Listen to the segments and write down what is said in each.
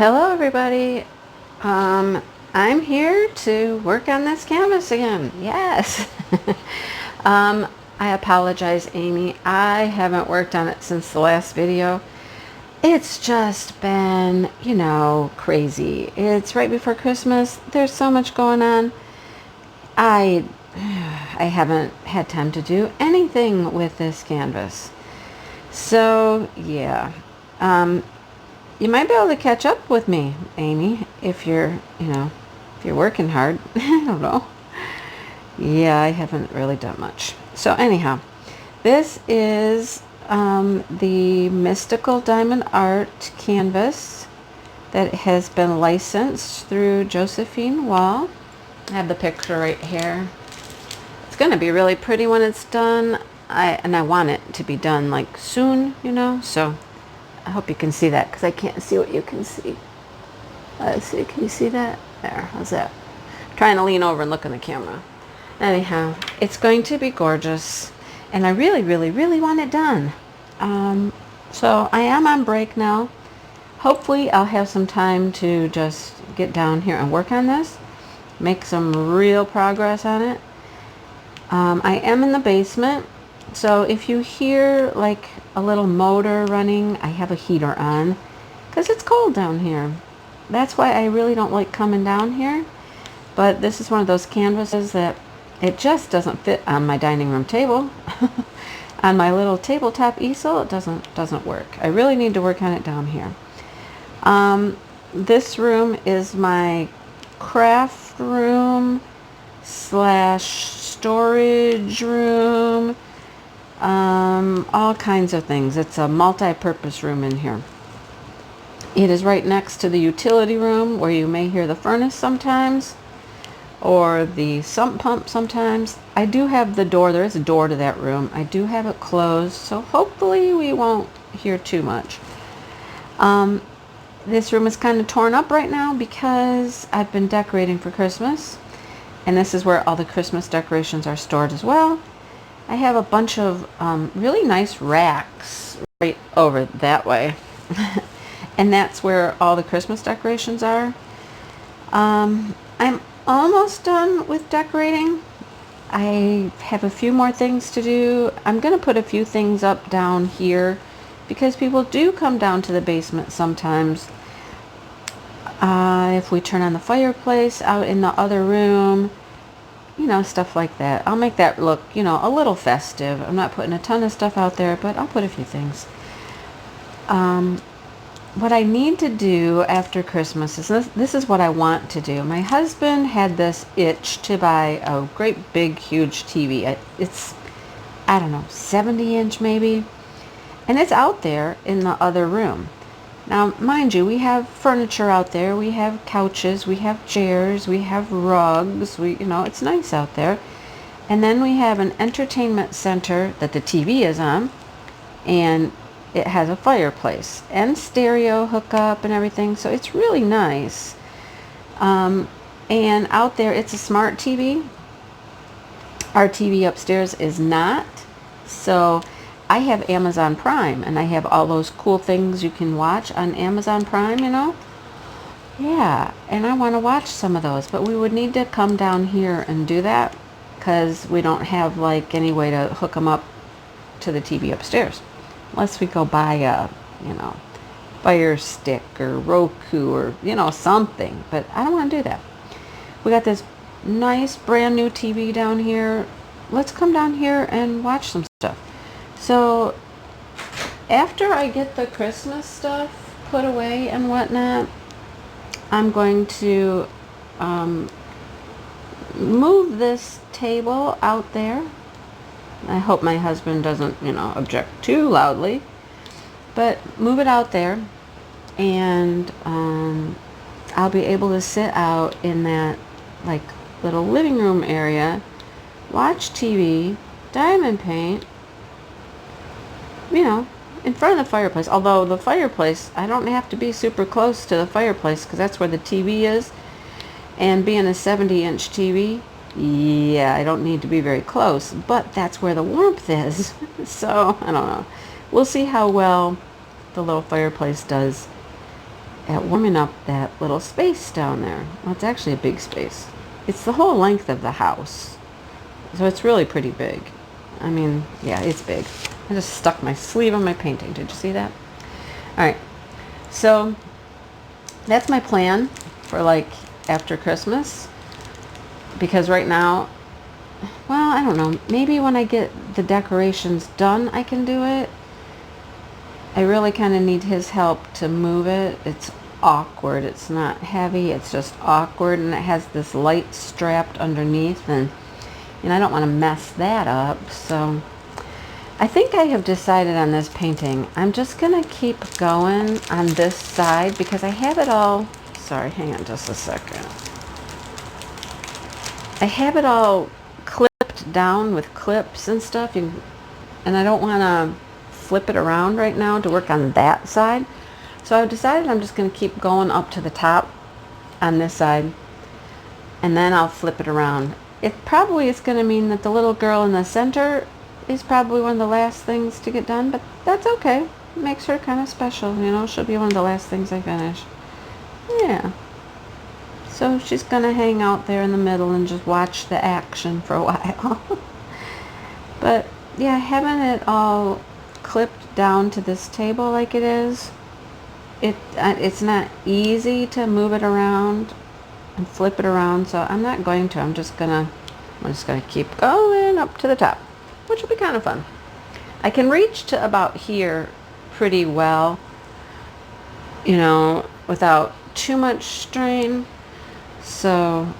Hello everybody. I'm here to work on this canvas again. Yes. I apologize, Amy. I haven't worked on it since the last video. It's just been, crazy. It's right before Christmas. There's so much going on. I haven't had time to do anything with this canvas. So, yeah. You might be able to catch up with me, Amy, if you're working hard. I don't know. Yeah, I haven't really done much. So anyhow, this is the Mystical Diamond Art canvas that has been licensed through Josephine Wall. I have the picture right here. It's going to be really pretty when it's done. I want it to be done like soon, so I hope you can see that because I can't see what you can see. Let's see, can you see that? There, how's that? I'm trying to lean over and look in the camera. Anyhow, it's going to be gorgeous and I really, really, really want it done. So I am on break now. Hopefully I'll have some time to just get down here and work on this, make some real progress on it. I am in the basement. So if you hear like a little motor running, I have a heater on because it's cold down here. That's why I really don't like coming down here. But this is one of those canvases that it just doesn't fit on my dining room table. On my little tabletop easel, it doesn't work. I really need to work on it down here. This room is my craft room / storage room. All kinds of things. It's a multi-purpose room in here. It is right next to the utility room where you may hear the furnace sometimes or the sump pump sometimes. I do have the door. There is a door to that room. I do have it closed, so hopefully we won't hear too much. This room is kind of torn up right now because I've been decorating for Christmas, and this is where all the Christmas decorations are stored as well. I have a bunch of really nice racks right over that way. And that's where all the Christmas decorations are. I'm almost done with decorating. I have a few more things to do. I'm going to put a few things up down here because people do come down to the basement sometimes. If we turn on the fireplace out in the other room, stuff like that. I'll make that look, a little festive. I'm not putting a ton of stuff out there, but I'll put a few things. What I need to do after Christmas is this is what I want to do. My husband had this itch to buy a great big huge TV. It's, I don't know, 70-inch maybe. And it's out there in the other room. Now, mind you, we have furniture out there. We have couches, we have chairs, we have rugs. It's nice out there. And then we have an entertainment center that the TV is on, and it has a fireplace and stereo hookup and everything. So it's really nice. And out there, it's a smart TV. Our TV upstairs is not. So I have Amazon Prime, and I have all those cool things you can watch on Amazon Prime, Yeah, and I want to watch some of those, but we would need to come down here and do that because we don't have like any way to hook them up to the TV upstairs. Unless we go buy a, Fire Stick or Roku or, something. But I don't want to do that. We got this nice brand new TV down here. Let's come down here and watch some stuff. So after I get the Christmas stuff put away and whatnot, I'm going to move this table out there. I hope my husband doesn't, object too loudly, but move it out there, and I'll be able to sit out in that like little living room area, watch TV, diamond paint, in front of the fireplace. Although the fireplace, I don't have to be super close to the fireplace because that's where the TV is. And being a 70-inch TV, yeah, I don't need to be very close, but that's where the warmth is. So, I don't know. We'll see how well the little fireplace does at warming up that little space down there. Well, it's actually a big space. It's the whole length of the house. So it's really pretty big. I mean, yeah, it's big. I just stuck my sleeve on my painting. Did you see that? All right. So that's my plan for like after Christmas. Because right now, well, I don't know. Maybe when I get the decorations done, I can do it. I really kind of need his help to move it. It's awkward. It's not heavy. It's just awkward. And it has this light strapped underneath. And I don't want to mess that up. So I think I have decided on this painting. I'm just going to keep going on this side because I have it all. Sorry, hang on just a second. I have it all clipped down with clips and stuff. And I don't want to flip it around right now to work on that side. So I've decided I'm just going to keep going up to the top on this side. And then I'll flip it around. It probably is going to mean that the little girl in the center is probably one of the last things to get done, but that's okay. It makes her kind of special, you know. She'll be one of the last things I finish. Yeah. So she's going to hang out there in the middle and just watch the action for a while. But yeah, having it all clipped down to this table like it is, it's not easy to move it around and flip it around, so I'm not going to. I'm just gonna keep going up to the top, which will be kind of fun. I can reach to about here pretty well, you know, without too much strain. So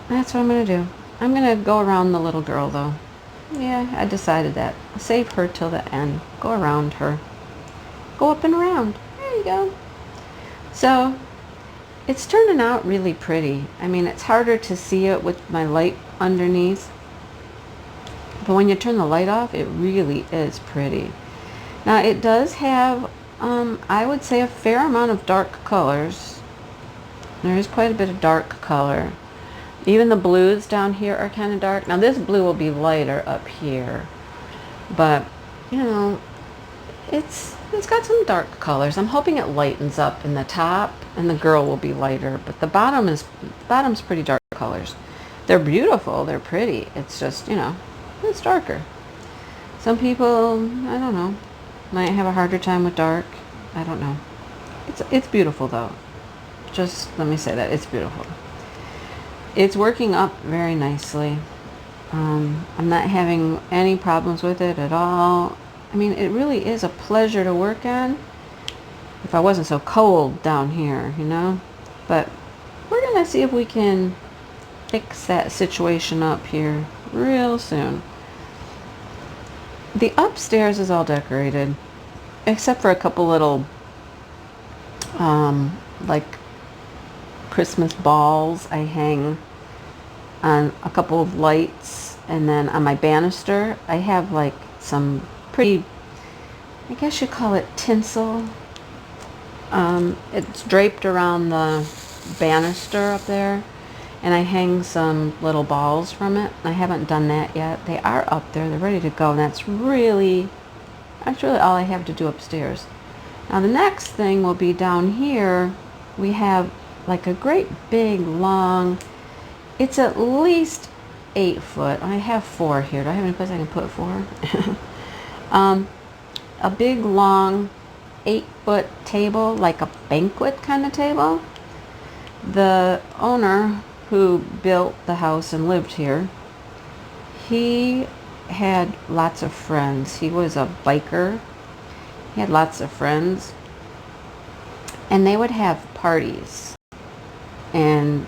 that's what I'm gonna do. I'm gonna go around the little girl though. Yeah, I decided that. I'll save her till the end. Go around her. Go up and around. There you go. So it's turning out really pretty. I mean, it's harder to see it with my light underneath. But when you turn the light off, it really is pretty. Now, it does have, I would say, a fair amount of dark colors. There is quite a bit of dark color. Even the blues down here are kind of dark. Now, this blue will be lighter up here. But, you know, it's got some dark colors. I'm hoping it lightens up in the top, and the girl will be lighter. But the bottom's pretty dark colors. They're beautiful. They're pretty. It's just, you know, it's darker. Some people, I don't know, might have a harder time with dark. I don't know. It's beautiful though. Just let me say that it's beautiful. It's working up very nicely. I'm not having any problems with it at all. I mean, it really is a pleasure to work on. If I wasn't so cold down here, you know. But we're gonna see if we can fix that situation up here real soon. The upstairs is all decorated, except for a couple little, like Christmas balls I hang on a couple of lights, and then on my banister I have like some pretty, I guess you call it tinsel. It's draped around the banister up there, and I hang some little balls from it. I haven't done that yet. They are up there. They're ready to go, and that's really all I have to do upstairs. Now the next thing will be down here. We have like a great big long, it's at least 8 foot. I have 4 here. Do I have any place I can put 4? A big long 8-foot table, like a banquet kind of table. The owner who built the house and lived here, he had lots of friends. He was a biker. He had lots of friends, and they would have parties. And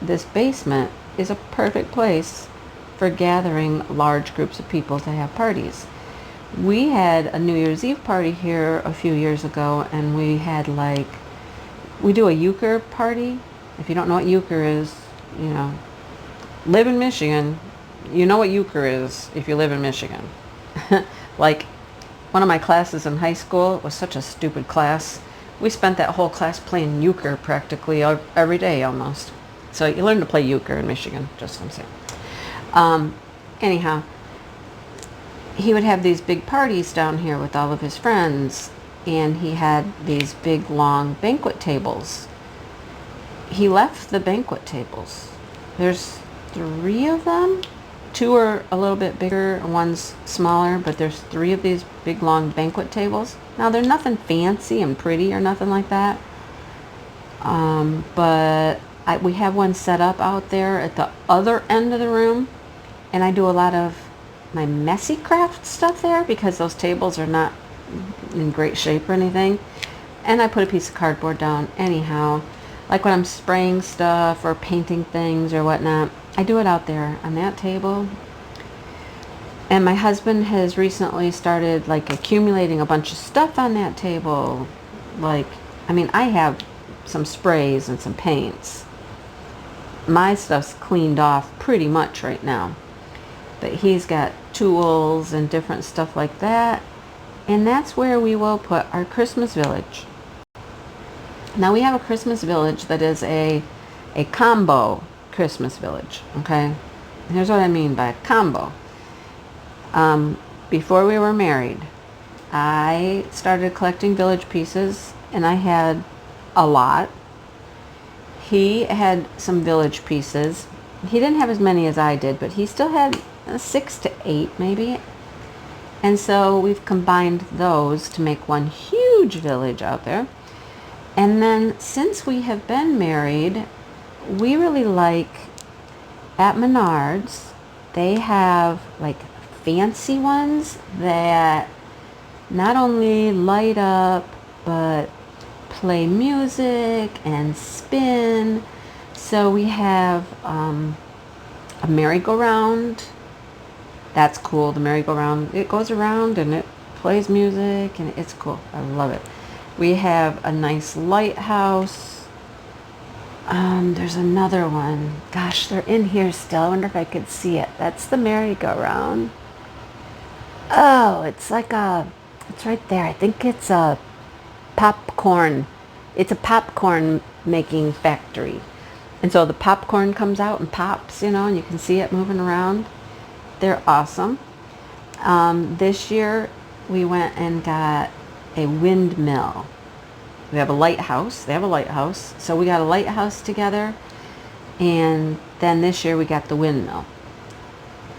this basement is a perfect place for gathering large groups of people to have parties. We had a New Year's Eve party here a few years ago, and we had like, we do a euchre party. If you don't know what euchre is, you know, live in Michigan, you know what euchre is if you live in Michigan. Like, one of my classes in high school was such a stupid class. We spent that whole class playing euchre practically every day almost. So you learn to play euchre in Michigan, just what I'm saying. Anyhow, he would have these big parties down here with all of his friends, and he had these big long banquet tables. He left the banquet tables. There's 3 of them. 2 are a little bit bigger, one's smaller, but there's 3 of these big long banquet tables. Now they're nothing fancy and pretty or nothing like that, but we have one set up out there at the other end of the room, and I do a lot of my messy craft stuff there because those tables are not in great shape or anything. And I put a piece of cardboard down anyhow, like when I'm spraying stuff or painting things or whatnot. I do it out there on that table. And my husband has recently started like accumulating a bunch of stuff on that table. Like, I mean, I have some sprays and some paints. My stuff's cleaned off pretty much right now, but he's got tools and different stuff like that. And that's where we will put our Christmas village. Now we have a Christmas village that is a combo Christmas village, okay? Here's what I mean by combo. Before we were married, I started collecting village pieces, and I had a lot. He had some village pieces. He didn't have as many as I did, but he still had 6 to 8 maybe. And so we've combined those to make one huge village out there. And then since we have been married, we really like, at Menards, they have like fancy ones that not only light up but play music and spin. So we have a merry-go-round. That's cool. The merry-go-round, it goes around and it plays music and it's cool. I love it. We have a nice lighthouse. There's another one. Gosh, they're in here still. I wonder if I could see it. That's the merry-go-round. Oh, it's like it's right there. I think it's a popcorn. It's a popcorn making factory. And so the popcorn comes out and pops, and you can see it moving around. They're awesome. This year we went and got a windmill. We have a lighthouse. They have a lighthouse. So we got a lighthouse together. And then this year we got the windmill.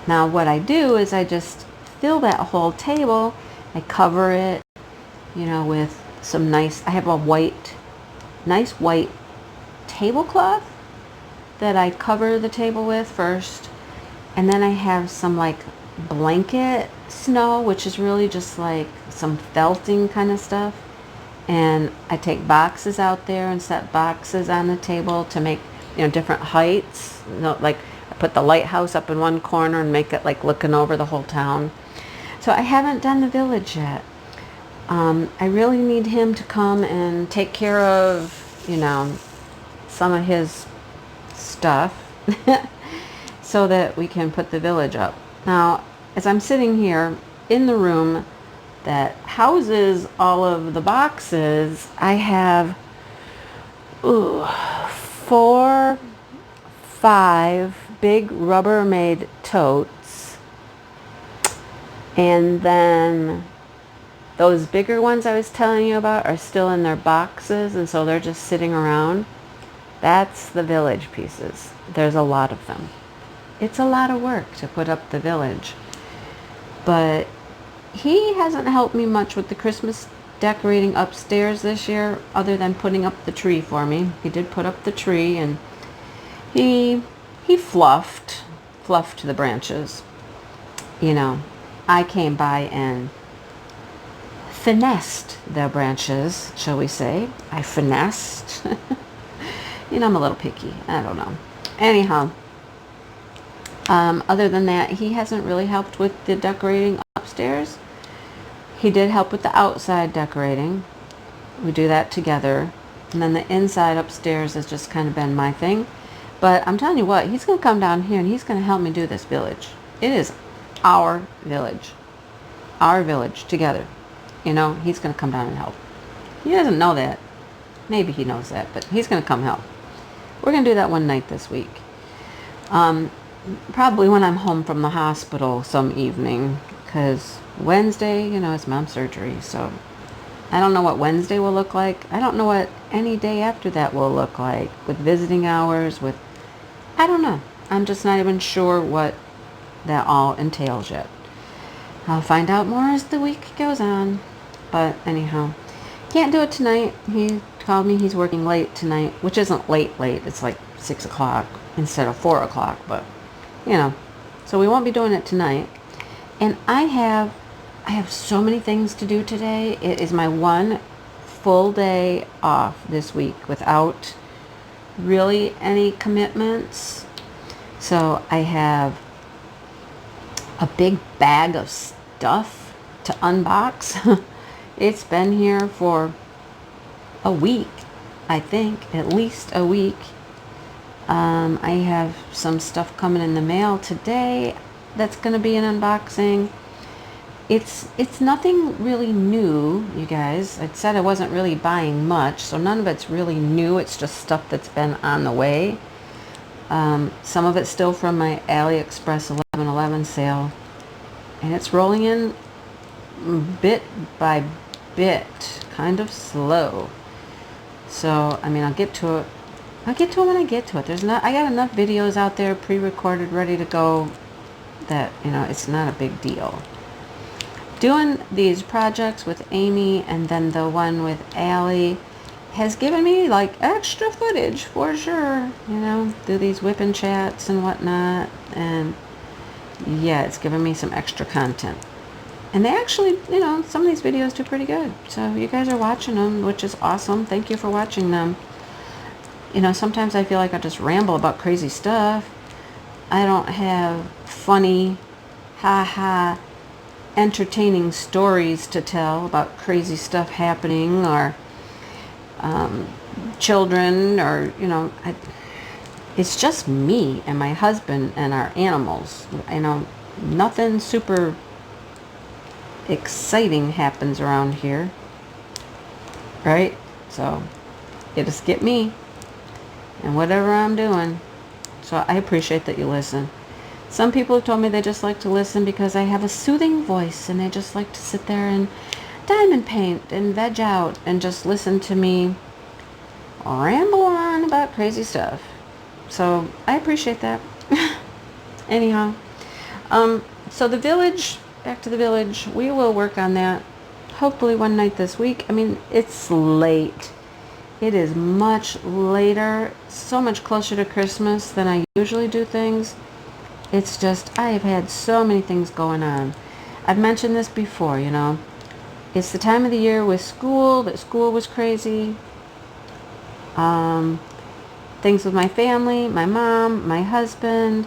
Now what I do is I just fill that whole table. I cover it, with some nice, I have a nice white tablecloth that I cover the table with first. And then I have some like blanket snow, which is really just like some felting kind of stuff. And I take boxes out there and set boxes on the table to make, different heights. Like I put the lighthouse up in one corner and make it like looking over the whole town. So I haven't done the village yet. I really need him to come and take care of, some of his stuff so that we can put the village up. Now, as I'm sitting here in the room that houses all of the boxes, I have 4, 5 big Rubbermaid totes, and then those bigger ones I was telling you about are still in their boxes, and so they're just sitting around. That's the village pieces. There's a lot of them. It's a lot of work to put up the village, but he hasn't helped me much with the Christmas decorating upstairs this year, other than putting up the tree for me. He did put up the tree, and he fluffed the branches. I came by and finessed the branches, shall we say. I finessed. I'm a little picky. I don't know. Anyhow, other than that, he hasn't really helped with the decorating upstairs. He did help with the outside decorating. We do that together. And then the inside upstairs has just kind of been my thing. But I'm telling you what, he's going to come down here and he's going to help me do this village. It is our village. Our village together. He's going to come down and help. He doesn't know that. Maybe he knows that, but he's going to come help. We're going to do that one night this week. Probably when I'm home from the hospital some evening, because Wednesday, it's mom's surgery, so I don't know what Wednesday will look like. I don't know what any day after that will look like with visiting hours, with, I don't know. I'm just not even sure what that all entails yet. I'll find out more as the week goes on. But anyhow, can't do it tonight. He called me. He's working late tonight, which isn't late. It's like 6 o'clock instead of 4 o'clock. But, you know, so we won't be doing it tonight. And I have so many things to do today. It is my one full day off this week without really any commitments. So I have a big bag of stuff to unbox. It's been here for a week, I think, at least a week. I have some stuff coming in the mail today that's going to be an unboxing. It's nothing really new, you guys. I said I wasn't really buying much, so none of it's really new. It's just stuff that's been on the way. Some of it's still from my AliExpress 11/11 sale, and it's rolling in bit by bit, kind of slow. So, I mean, I'll get to it. I'll get to it when I get to it. I got enough videos out there pre-recorded, ready to go, that, you know, it's not a big deal. Doing these projects with Amy and then the one with Allie has given me like extra footage for sure, you know, do these WIP and chats and whatnot, and yeah, it's given me some extra content. And they actually, you know, some of these videos do pretty good. So you guys are watching them, which is awesome. Thank you for watching them. You know, sometimes I feel like I just ramble about crazy stuff. I don't have funny, ha-ha, entertaining stories to tell about crazy stuff happening, or children, or, you know, it's just me and my husband and our animals. You know, nothing super exciting happens around here, right? So you just get me and whatever I'm doing. So I appreciate that you listen. Some people have told me they just like to listen because I have a soothing voice, and they just like to sit there and diamond paint and veg out and just listen to me ramble on about crazy stuff. So I appreciate that. Anyhow, so the village, back to the village, we will work on that hopefully one night this week. I mean, it's late. It is much later, so much closer to Christmas than I usually do things. It's just, I have had so many things going on. I've mentioned this before, you know. It's the time of the year with school, that school was crazy. Things with my family, my mom, my husband,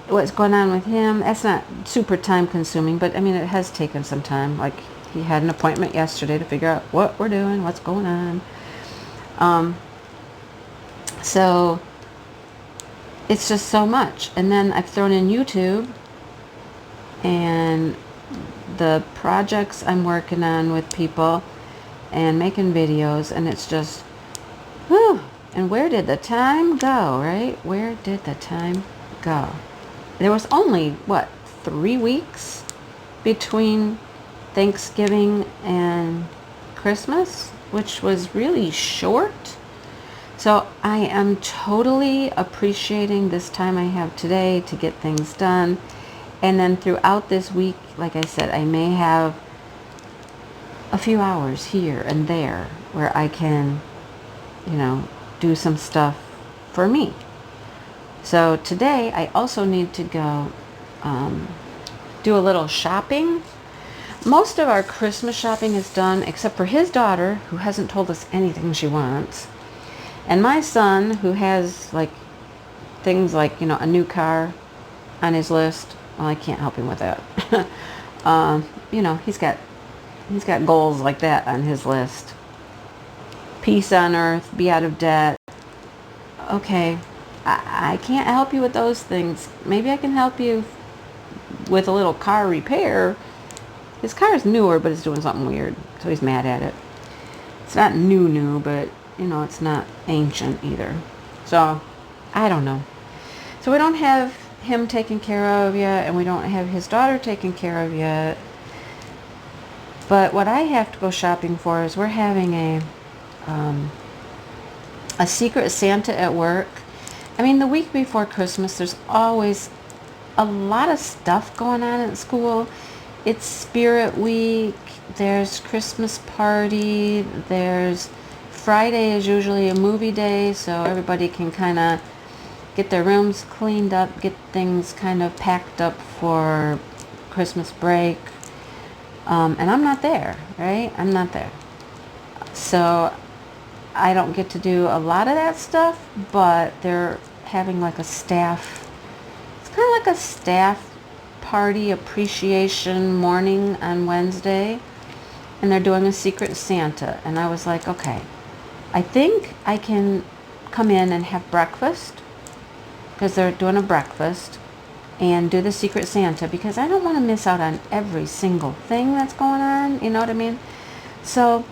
what's going on with him. That's not super time consuming, but I mean, it has taken some time. Like, he had an appointment yesterday to figure out what we're doing, what's going on. So it's just so much. And then I've thrown in YouTube and the projects I'm working on with people and making videos, and it's just, whew. And where did the time go, right? Where did the time go? There was only, 3 weeks between Thanksgiving and Christmas, which was really short. So I am totally appreciating this time I have today to get things done. And then throughout this week, like I said, I may have a few hours here and there where I can, you know, do some stuff for me. So today I also need to go do a little shopping. Most of our Christmas shopping is done, except for his daughter, who hasn't told us anything she wants. And my son, who has like things like, you know, a new car on his list. Well, I can't help him with that. You know, he's got goals like that on his list. Peace on earth, be out of debt. Okay, I can't help you with those things. Maybe I can help you with a little car repair. His car is newer, but it's doing something weird, so he's mad at it. It's not new, but, you know, it's not ancient either. So, I don't know. So we don't have him taken care of yet, and we don't have his daughter taken care of yet. But what I have to go shopping for is we're having a secret Santa at work. I mean, the week before Christmas, there's always a lot of stuff going on at school. It's Spirit Week, there's Christmas party, there's Friday is usually a movie day, so everybody can kind of get their rooms cleaned up, get things kind of packed up for Christmas break. And I'm not there, right? I'm not there. So I don't get to do a lot of that stuff, but they're having like a staff, it's kind of like a staff party appreciation morning on Wednesday. And they're doing a secret Santa. And I was like, okay, I think I can come in and have breakfast, because they're doing a breakfast, and do the secret Santa, because I don't want to miss out on every single thing that's going on, you know what I mean? So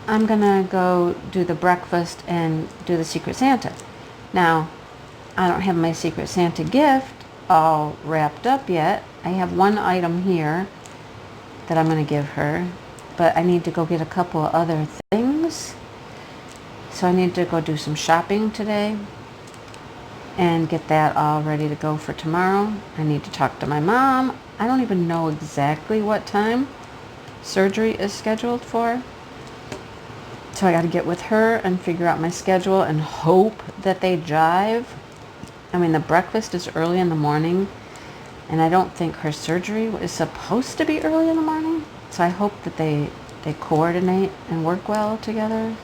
I'm gonna go do the breakfast and do the secret Santa. Now, I don't have my secret Santa gift all wrapped up yet. I have one item here that I'm gonna give her, but I need to go get a couple of other things. So I need to go do some shopping today and get that all ready to go for tomorrow. I need to talk to my mom. I don't even know exactly what time surgery is scheduled for. So I got to get with her and figure out my schedule and hope that they jive. I mean, the breakfast is early in the morning, and I don't think her surgery is supposed to be early in the morning. So I hope that they coordinate and work well together.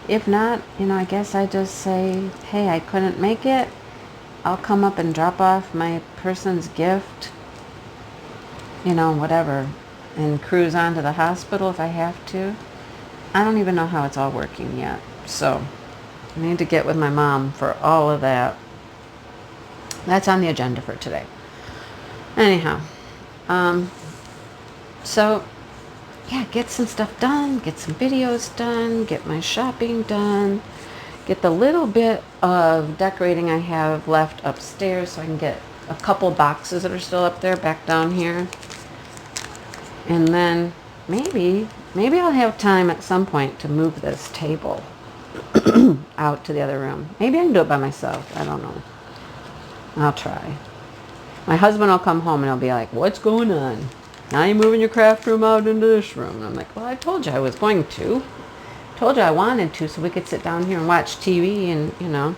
If not, I guess I just say, hey, I couldn't make it. I'll come up and drop off my person's gift, whatever, and cruise on to the hospital if I have to. I don't even know how it's all working yet. So I need to get with my mom for all of that. That's on the agenda for today. Anyhow, so yeah, get some stuff done, get some videos done, get my shopping done, get the little bit of decorating I have left upstairs so I can get a couple boxes that are still up there back down here. And then maybe I'll have time at some point to move this table out to the other room. Maybe I can do it by myself. I don't know. I'll try. My husband will come home and he'll be like, what's going on? Now you're moving your craft room out into this room. And I'm like, well, I told you I was going to. Told you I wanted to, so we could sit down here and watch TV. And,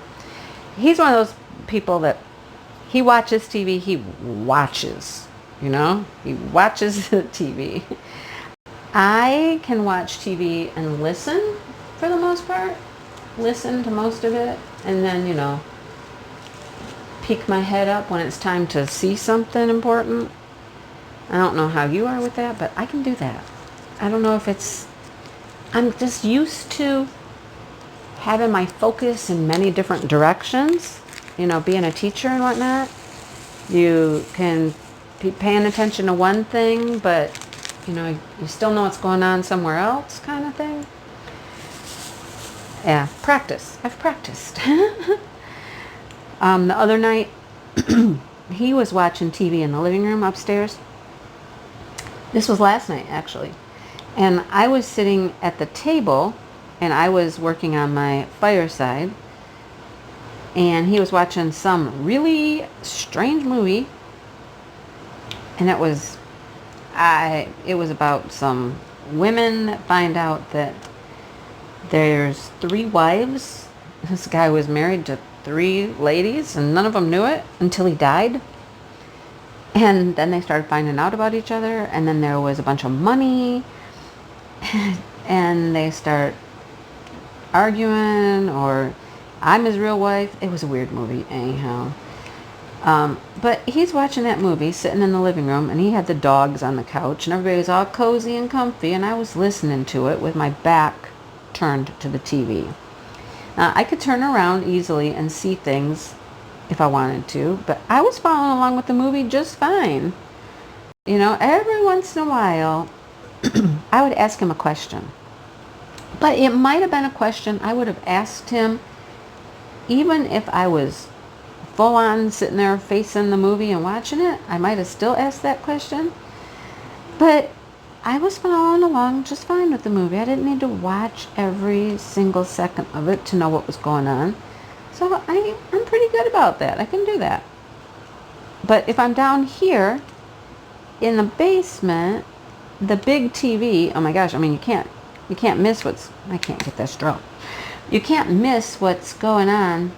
he's one of those people that he watches TV, he watches, he watches the TV. I can watch TV and listen for the most part, listen to most of it, and then, peek my head up when it's time to see something important. I don't know how you are with that, but I can do that. I don't know if I'm just used to having my focus in many different directions, being a teacher and whatnot. You can be paying attention to one thing, but, you still know what's going on somewhere else kind of thing. Yeah, practice. I've practiced. The other night, he was watching TV in the living room upstairs. This was last night, actually. And I was sitting at the table, and I was working on my fireside. And he was watching some really strange movie. And it was about some women that find out that there's 3 wives. This guy was married to 3 ladies, and none of them knew it until he died. And then they started finding out about each other, and then there was a bunch of money, and they start arguing, or I'm his real wife. It was a weird movie anyhow. But he's watching that movie sitting in the living room, and he had the dogs on the couch, and everybody was all cozy and comfy, and I was listening to it with my back turned to the TV. Now, I could turn around easily and see things if I wanted to, but I was following along with the movie just fine. Every once in a while, I would ask him a question. But it might have been a question I would have asked him even if I was full on sitting there facing the movie and watching it. I might have still asked that question. But I was following along just fine with the movie. I didn't need to watch every single second of it to know what was going on. So I'm pretty good about that. I can do that. But if I'm down here in the basement, the big TV, oh my gosh, I mean, you can't miss what's, I can't get this stroke. You can't miss what's going on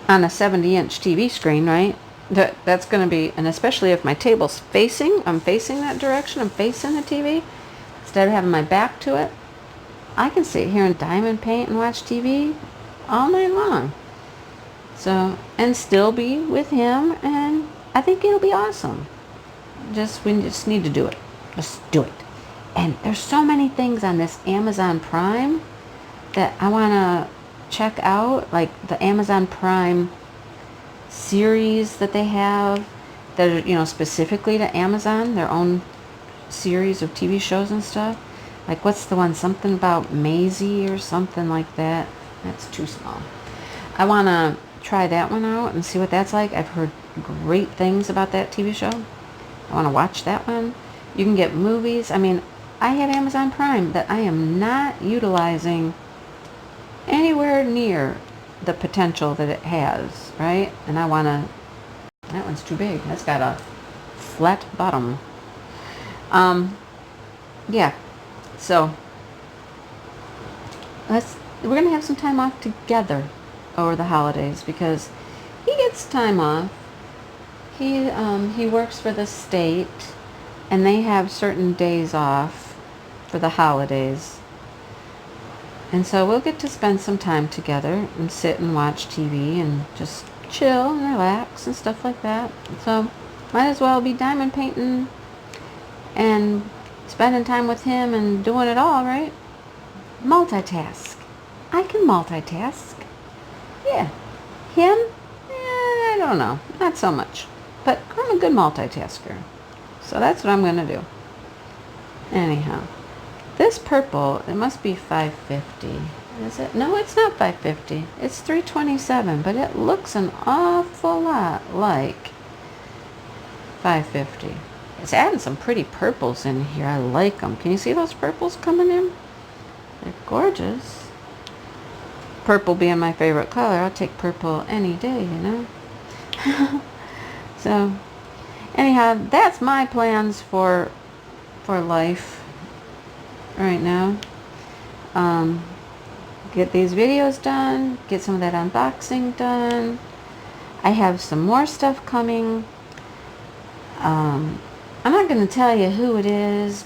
a 70-inch TV screen, right? That's going to be, and especially if my table's I'm facing that direction, I'm facing the TV, instead of having my back to it, I can sit here in diamond paint and watch TV all night long. So, and still be with him, and I think it'll be awesome. We just need to do it. Just do it. And there's so many things on this Amazon Prime that I want to check out, like the Amazon Prime series that they have that are, you know, specifically to Amazon, their own series of TV shows and stuff. Like, what's the one, something about Maisie or something like that? That's too small. I want to try that one out and see what that's like. I've heard great things about that TV show. I want to watch that one. You can get movies. I mean, I have Amazon Prime that I am not utilizing anywhere near the potential that it has, right? And I want to, that one's too big. That's got a flat bottom. Yeah. So we're going to have some time off together over the holidays because he gets time off. He works for the state, and they have certain days off for the holidays. And so we'll get to spend some time together and sit and watch TV and just chill and relax and stuff like that. So might as well be diamond painting and spending time with him and doing it all, right? Multitask. I can multitask. Yeah. Him? I don't know. Not so much. But I'm a good multitasker. So that's what I'm going to do. Anyhow. This purple, it must be 550. Is it? No, it's not 550. It's 327, but it looks an awful lot like 550. It's adding some pretty purples in here. I like them. Can you see those purples coming in? They're gorgeous. Purple being my favorite color, I'll take purple any day, you know. So, anyhow, that's my plans for life right now. Get these videos done, get some of that unboxing done. I have some more stuff coming. I'm not going to tell you who it is.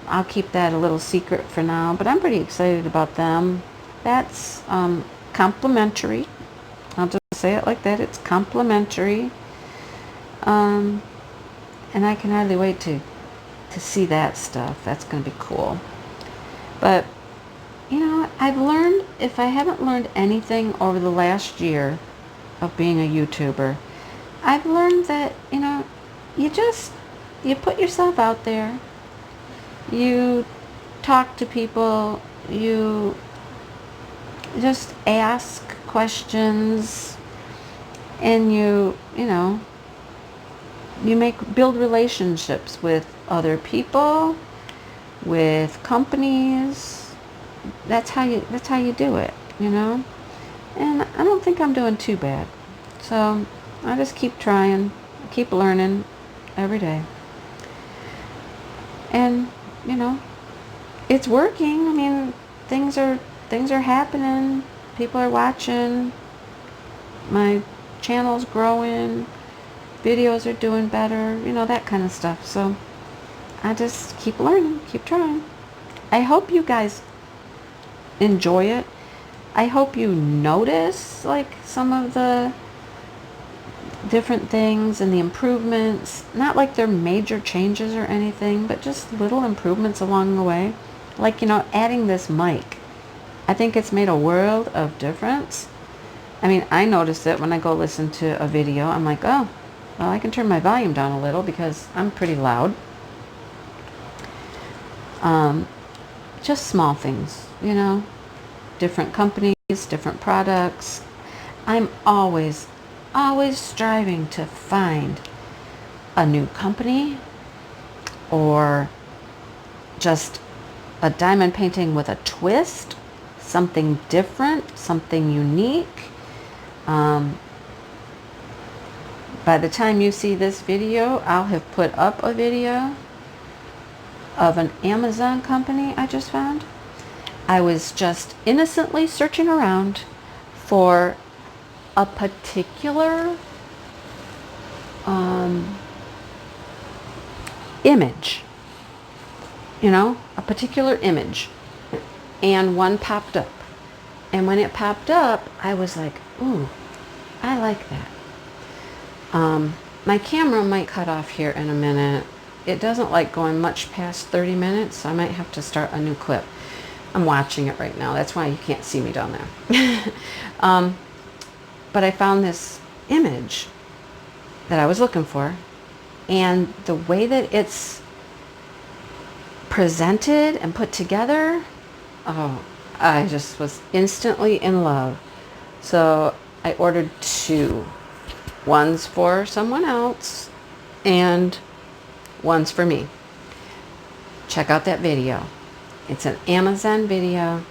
I'll keep that a little secret for now, but I'm pretty excited about them. That's complimentary. I'll just say it like that. It's complimentary. And I can hardly wait to see that stuff. That's going to be cool. But, you know, I've learned, if I haven't learned anything over the last year of being a YouTuber, I've learned that, you know, you put yourself out there, you talk to people, you just ask questions, and you know, you build relationships with other people, with companies. That's how you do it, you know. And I don't think I'm doing too bad. So I just keep trying, keep learning every day. And, you know, it's working. I mean, things are happening. People are watching. My channel's growing. Videos are doing better, you know, that kind of stuff. So I just keep learning, keep trying. I hope you guys enjoy it. I hope you notice, like, some of the different things and the improvements. Not like they're major changes or anything, but just little improvements along the way. Like, you know, adding this mic. I think it's made a world of difference. I mean, I noticed it when I go listen to a video. I'm like, oh, well, I can turn my volume down a little because I'm pretty loud. Just small things, you know, different companies, different products. I'm always striving to find a new company or just a diamond painting with a twist, something different, something unique. By the time you see this video, I'll have put up a video of an Amazon company I just found. I was just innocently searching around for a particular image, a particular image, and one popped up. And when it popped up, I was like, ooh, I like that. My camera might cut off here in a minute. It doesn't like going much past 30 minutes, so I might have to start a new clip. I'm watching it right now. That's why you can't see me down there. But I found this image that I was looking for, and the way that it's presented and put together, oh, I just was instantly in love. So I ordered two. One's for someone else and one's for me. Check out that video. It's an Amazon video.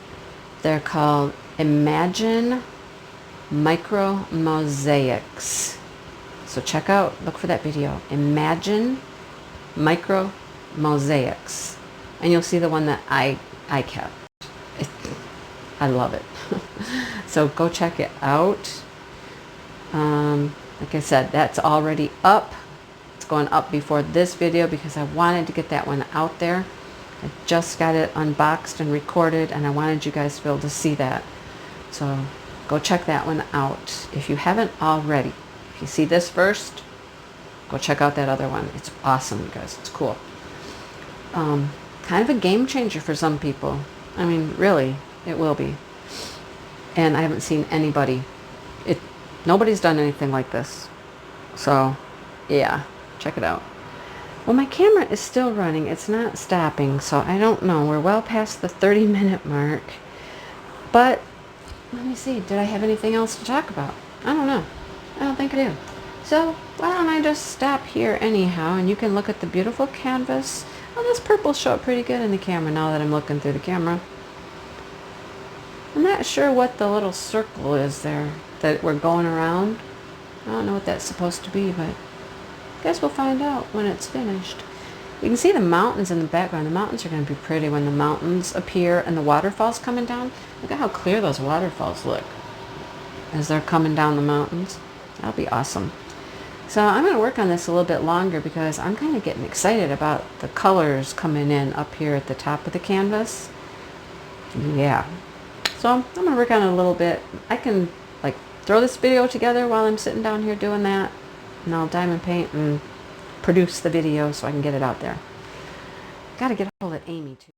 They're called Imagine Micro Mosaics. So look for that video. Imagine Micro Mosaics. And you'll see the one that I kept. I love it. So go check it out. Like I said, that's already up. It's going up before this video because I wanted to get that one out there. I just got it unboxed and recorded, and I wanted you guys to be able to see that. So go check that one out if you haven't already. If you see this first, go check out that other one. It's awesome, you guys. It's cool. Kind of a game changer for some people. I mean, really, it will be. And I haven't seen anybody. Nobody's done anything like this. So, yeah, check it out. Well, my camera is still running. It's not stopping, so I don't know. We're well past the 30-minute mark. But, let me see. Did I have anything else to talk about? I don't know. I don't think I do. So, why don't I just stop here anyhow, and you can look at the beautiful canvas. Oh, this purple show up pretty good in the camera now that I'm looking through the camera. I'm not sure what the little circle is there that we're going around. I don't know what that's supposed to be, but I guess we'll find out when it's finished. You can see the mountains in the background. The mountains are going to be pretty when the mountains appear and the waterfalls coming down. Look at how clear those waterfalls look as they're coming down the mountains. That'll be awesome. So I'm going to work on this a little bit longer because I'm kind of getting excited about the colors coming in up here at the top of the canvas. Yeah. So I'm going to work on it a little bit. I can like throw this video together while I'm sitting down here doing that, and I'll diamond paint and produce the video so I can get it out there. Got to get a hold of Amy too.